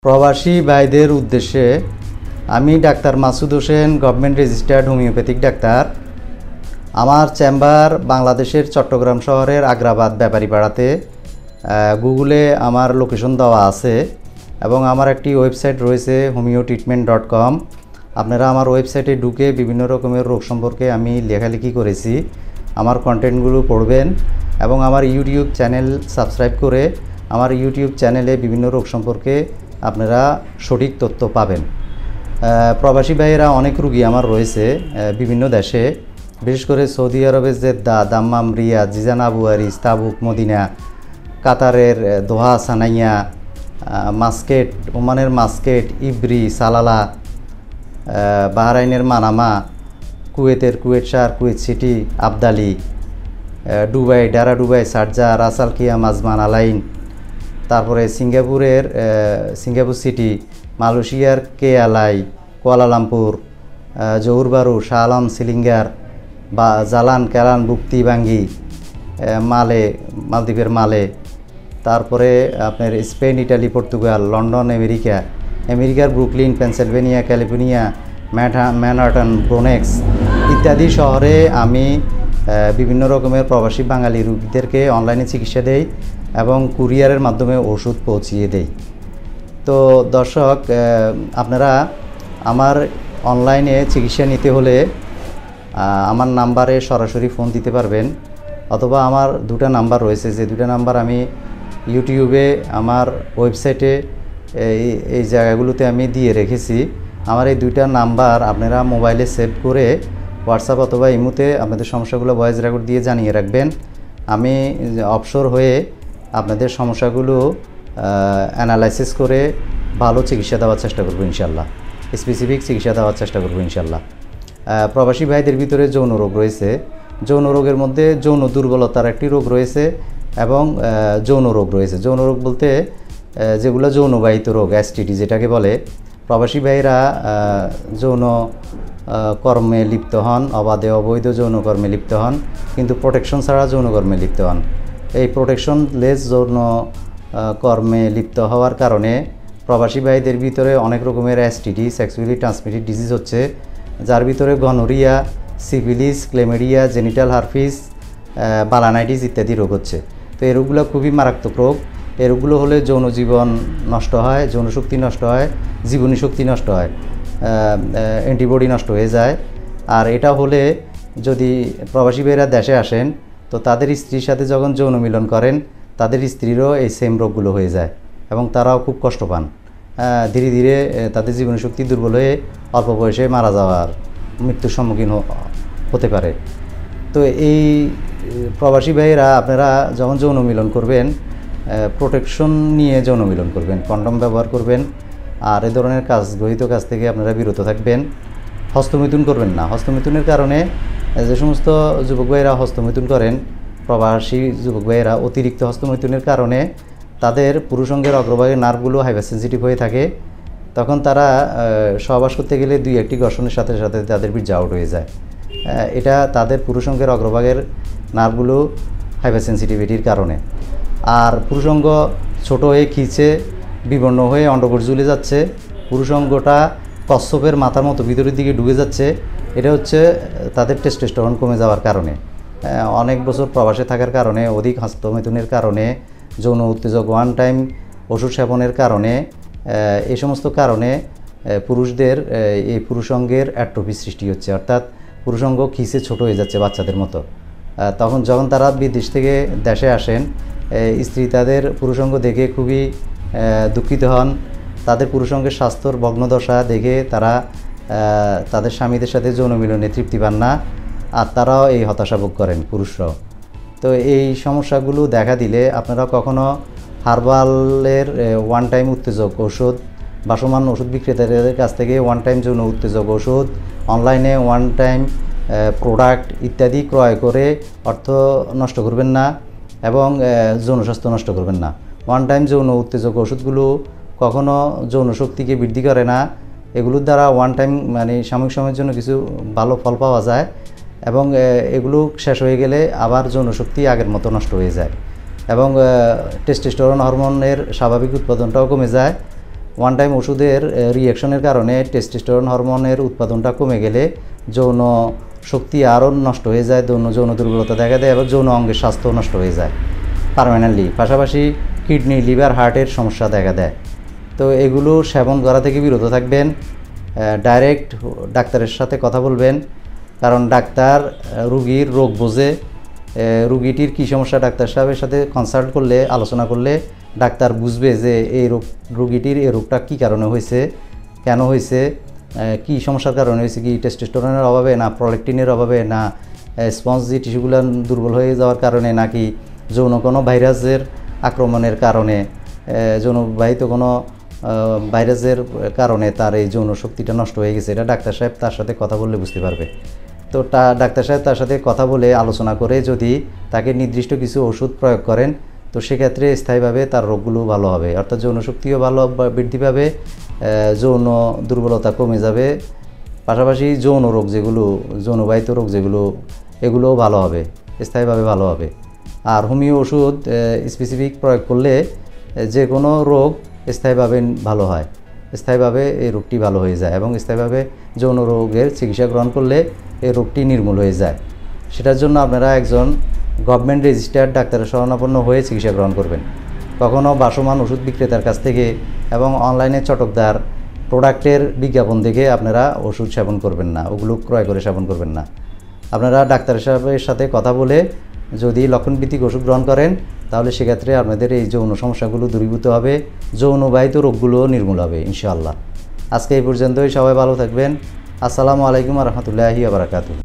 প্রবাসী ভাইদের উদ্দেশ্যে আমি doctor Masud Hossain, government registered homeopathic doctor. আমার চেম্বার বাংলাদেশের চট্টগ্রাম শহরের আগ্রাবাদ ব্যাপারীপাড়াতে। গুগলে আমার লোকেশন দেওয়া আছে এবং আমার একটি ওয়েবসাইট রয়েছে homeotreatment.com। আপনারা আমার ওয়েবসাইটে ঢুকে বিভিন্ন রকমের রোগ সম্পর্কে আমি লেখালেখি করেছি, আমার কন্টেন্টগুলো পড়বেন এবং আমার ইউটিউব চ্যানেল সাবস্ক্রাইব করে আমার ইউটিউব চ্যানেলে বিভিন্ন রোগ সম্পর্কে আপনারা সঠিক তথ্য পাবেন। প্রবাসী ভাইয়েরা অনেক রুগী আমার রয়েছে বিভিন্ন দেশে, বিশেষ করে সৌদি আরবের Jeddah, Dammam, Riyadh, Jizan, Abu Arish, Tabuk, Medina, কাতারের দোহা, সানাইয়া, মাস্কেট, ওমানের মাস্কেট, ইব্রি, সালালা, বাহরাইনের মানামা, কুয়েতের কুয়েট শাহর, Kuwait City, Abdali, Dubai, Deira Dubai, Sharjah, Ras Al Khaimah, Ajman, Al Ain, তারপরে সিঙ্গাপুরের সিঙ্গাপুর সিটি, মালয়েশিয়ার কেয়ালাই, Kuala Lumpur, Johor Bahru, Shah Alam, Selangor, বা জালান, কেলান, বুক্তি, বাঙ্গি, মালে, মালদ্বীপের মালে, তারপরে আপনার স্পেন, ইটালি, পর্তুগাল, লন্ডন, আমেরিকার ব্রুকলিন, পেনসিলভেনিয়া, ক্যালিফোর্নিয়া, ম্যানহাটন, ব্রোনেক্স ইত্যাদি শহরে আমি বিভিন্ন রকমের প্রবাসী বাঙালি রোগীদেরকে অনলাইনে চিকিৎসা দেই এবং কুরিয়ারের মাধ্যমে ওষুধ পৌঁছিয়ে দেই। তো দর্শক, আপনারা আমার অনলাইনে চিকিৎসা নিতে হলে আমার নাম্বারে সরাসরি ফোন দিতে পারবেন, অথবা আমার দুটো নাম্বার রয়েছে, যে দুটো নাম্বার আমি ইউটিউবে আমার ওয়েবসাইটে এই জায়গাগুলোতে আমি দিয়ে রেখেছি। আমার এই দুইটা নাম্বার আপনারা মোবাইলে সেভ করে হোয়াটসঅ্যাপ অথবা ইমোতে আপনাদের সমস্যাগুলো ভয়েস রেকর্ড দিয়ে জানিয়ে রাখবেন। আমি অবসর হয়ে আপনাদের সমস্যাগুলো অ্যানালাইসিস করে ভালো চিকিৎসা দেওয়ার চেষ্টা করব ইনশাল্লাহ, স্পেসিফিক চিকিৎসা দেওয়ার চেষ্টা করব ইনশাল্লাহ। প্রবাসী ভাইদের ভিতরে যৌন রোগ রয়েছে, যৌন রোগের মধ্যে যৌন দুর্বলতার একটি রোগ রয়েছে এবং যৌন রোগ রয়েছে। যৌন রোগ বলতে যেগুলো যৌনবাহিত রোগ, এসটিডি যেটাকে বলে। প্রবাসী ভাইরা যৌন কর্মে লিপ্ত হন, অবাধে অবৈধ যৌনকর্মে লিপ্ত হন, কিন্তু প্রোটেকশন ছাড়া যৌনকর্মে লিপ্ত হন। এই প্রোটেকশন লেস যৌন কর্মে লিপ্ত হওয়ার কারণে প্রবাসী ভাইদের ভিতরে অনেক রকমের এসটিডি, সেক্সুয়ালি ট্রান্সমিটেড ডিজিজ হচ্ছে, যার ভিতরে গনোরিয়া, সিফিলিস, ক্লেমেরিয়া, জেনিটাল হারপিস, বালানাইটিস ইত্যাদি রোগ হচ্ছে। তো এই রোগগুলো খুবই মারাত্মক রোগ। এই রোগগুলো হলে যৌন জীবন নষ্ট হয়, যৌন শক্তি নষ্ট হয়, জীবনী শক্তি নষ্ট হয়, অ্যান্টিবডি নষ্ট হয়ে যায়। আর এটা হলে যদি প্রবাসী ভাইরা দেশে আসেন, তো তাদের স্ত্রীর সাথে যখন যৌন মিলন করেন, তাদের স্ত্রীরও এই সেম রোগগুলো হয়ে যায় এবং তারাও খুব কষ্ট পান। ধীরে ধীরে তাদের জীবনীশক্তি দুর্বল হয়ে অল্প বয়সে মারা যাওয়ার, মৃত্যুর সম্মুখীন হতে পারে। তো এই প্রবাসী ভাইয়েরা আপনারা যখন যৌন মিলন করবেন, প্রোটেকশন নিয়ে যৌন মিলন করবেন, কন্ডম ব্যবহার করবেন, আর এ ধরনের গৃহীত কাজ থেকে আপনারা বিরত থাকবেন। হস্তমৈথুন করবেন না। হস্তমৈথুনের কারণে যে সমস্ত যুবক ভাইয়েরা হস্তমৈথুন করেন, প্রবাসী যুবক ভাইয়েরা, অতিরিক্ত হস্তমৈথুনের কারণে তাদের পুরুষাঙ্গের অগ্রভাগের নার্ভগুলো হাইপারসেনসিটিভ হয়ে থাকে। তখন তারা সহবাস করতে গেলে 2-1টি ঘর্ষণের সাথে সাথে তাদের বীর্য আউট হয়ে যায়। এটা তাদের পুরুষাঙ্গের অগ্রভাগের নার্ভগুলো হাইপারসেনসিটিভিটির কারণে। আর পুরুষাঙ্গ ছোট হয়ে খিচে বিবর্ণ হয়ে অন্ডকোষ ঝুলে যাচ্ছে, পুরুষাঙ্গটা কচ্ছপের মাথার মতো ভিতরের দিকে ঢুকে যাচ্ছে। এটা হচ্ছে তাদের টেস্টোস্টেরন কমে যাওয়ার কারণে। অনেক বছর প্রবাসে থাকার কারণে, অধিক হস্তমৈথুনের কারণে, যৌন উত্তেজক ওয়ান টাইম ওষুধ সেবনের কারণে, এই সমস্ত কারণে পুরুষদের এই পুরুষাঙ্গের অ্যাট্রফি সৃষ্টি হচ্ছে, অর্থাৎ পুরুষাঙ্গ খিচে ছোট হয়ে যাচ্ছে বাচ্চাদের মতো। যখন তারা বিদেশ থেকে দেশে আসেন, স্ত্রী তাদের পুরুষাঙ্গ দেখে খুবই দুঃখিত হন। তাদের পুরুষাঙ্গের স্বাস্থ্যর ভগ্নদশা দেখে তারা তাদের স্বামীদের সাথে যৌন মিলনে তৃপ্তি পান না, আর তারাও এই হতাশা ভোগ করেন, পুরুষরাও। তো এই সমস্যাগুলো দেখা দিলে আপনারা কখনো হার্বালের ওয়ান টাইম উত্তেজক ওষুধ, ভাসমান ওষুধ বিক্রেতাদের কাছ থেকে ওয়ান টাইম যৌন উত্তেজক ওষুধ, অনলাইনে ওয়ান টাইম প্রোডাক্ট ইত্যাদি ক্রয় করে অর্থ নষ্ট করবেন না এবং যৌন স্বাস্থ্য নষ্ট করবেন না। ওয়ান টাইম যৌন উত্তেজক ওষুধগুলো কখনো যৌন শক্তিকে বৃদ্ধি করে না। এগুলোর দ্বারা ওয়ান টাইম মানে সাময়িক সময়ের জন্য কিছু ভালো ফল পাওয়া যায় এবং এগুলো শেষ হয়ে গেলে আবার যৌন শক্তি আগের মতো নষ্ট হয়ে যায় এবং টেস্টোস্টেরন হরমোনের স্বাভাবিক উৎপাদনটাও কমে যায়। ওয়ান টাইম ওষুধের রিঅ্যাকশনের কারণে টেস্টোস্টেরন হরমোনের উৎপাদনটা কমে গেলে যৌন শক্তি আরও নষ্ট হয়ে যায়, যৌন দুর্বলতা দেখা দেয় এবং যৌন অঙ্গের স্বাস্থ্য নষ্ট হয়ে যায় পার্মানেন্টলি। পাশাপাশি কিডনি, লিভার, হার্টের সমস্যা দেখা দেয়। তো এগুলো সেবন করা থেকে বিরত থাকবেন। ডাইরেক্ট ডাক্তারের সাথে কথা বলবেন, কারণ ডাক্তার রুগীর রোগ বোঝে। রুগীটির কী সমস্যা ডাক্তার সাহেবের সাথে কনসাল্ট করলে, আলোচনা করলে ডাক্তার বুঝবে যে এই রুগীটির এই রোগটা কী কারণে হয়েছে, কেন হয়েছে, কী সমস্যার কারণে হয়েছে, কি টেস্টোস্টেরনের অভাবে, না প্রোল্যাক্টিনের অভাবে, না স্পঞ্জি টিস্যুগুলো দুর্বল হয়ে যাওয়ার কারণে, নাকি যৌন কোনো ভাইরাসের আক্রমণের কারণে, যৌনবাহিত কোনো ভাইরাসের কারণে তার এই যৌন শক্তিটা নষ্ট হয়ে গেছে। এটা ডাক্তার সাহেব তার সাথে কথা বললে বুঝতে পারবে। তো ডাক্তার সাহেব তার সাথে কথা বলে আলোচনা করে যদি তাকে নির্দিষ্ট কিছু ওষুধ প্রয়োগ করেন, তো সেক্ষেত্রে স্থায়ীভাবে তার রোগগুলো ভালো হবে, অর্থাৎ যৌন শক্তিও ভালো বৃদ্ধি পাবে, যৌন দুর্বলতা কমে যাবে, পাশাপাশি যৌন রোগ যেগুলো, যৌনবাহিত রোগ যেগুলো, এগুলোও ভালো হবে, স্থায়ীভাবে ভালো হবে। আর হোমিও ওষুধ স্পেসিফিক প্রয়োগ করলে যে কোনো রোগ স্থায়ীভাবে ভালো হয়, স্থায়ীভাবে এই রোগটি ভালো হয়ে যায় এবং স্থায়ীভাবে যৌন রোগের চিকিৎসা গ্রহণ করলে এই রোগটি নির্মূল হয়ে যায়। সেটার জন্য আপনারা একজন গভর্নমেন্ট রেজিস্টার্ড ডাক্তারের শরণাপন্ন হয়ে চিকিৎসা গ্রহণ করবেন। কখনও বাসমান ওষুধ বিক্রেতার কাছ থেকে এবং অনলাইনে চটকদার প্রোডাক্টের বিজ্ঞাপন দেখে আপনারা ওষুধ সেবন করবেন না, ওগুলো ক্রয় করে সেবন করবেন না। আপনারা ডাক্তার সাহেবের সাথে কথা বলে যদি লক্ষণভিত্তিক ওষুধ গ্রহণ করেন, তাহলে সেক্ষেত্রে আপনাদের এই যৌন সমস্যাগুলো দূরীভূত হবে, যৌনবাহিত রোগগুলোও নির্মূল হবে ইনশাআল্লাহ। আজকে এই পর্যন্তই, সবাই ভালো থাকবেন। আসসালামু আলাইকুম ওয়া রাহমাতুল্লাহি ওয়া বারাকাতুহু।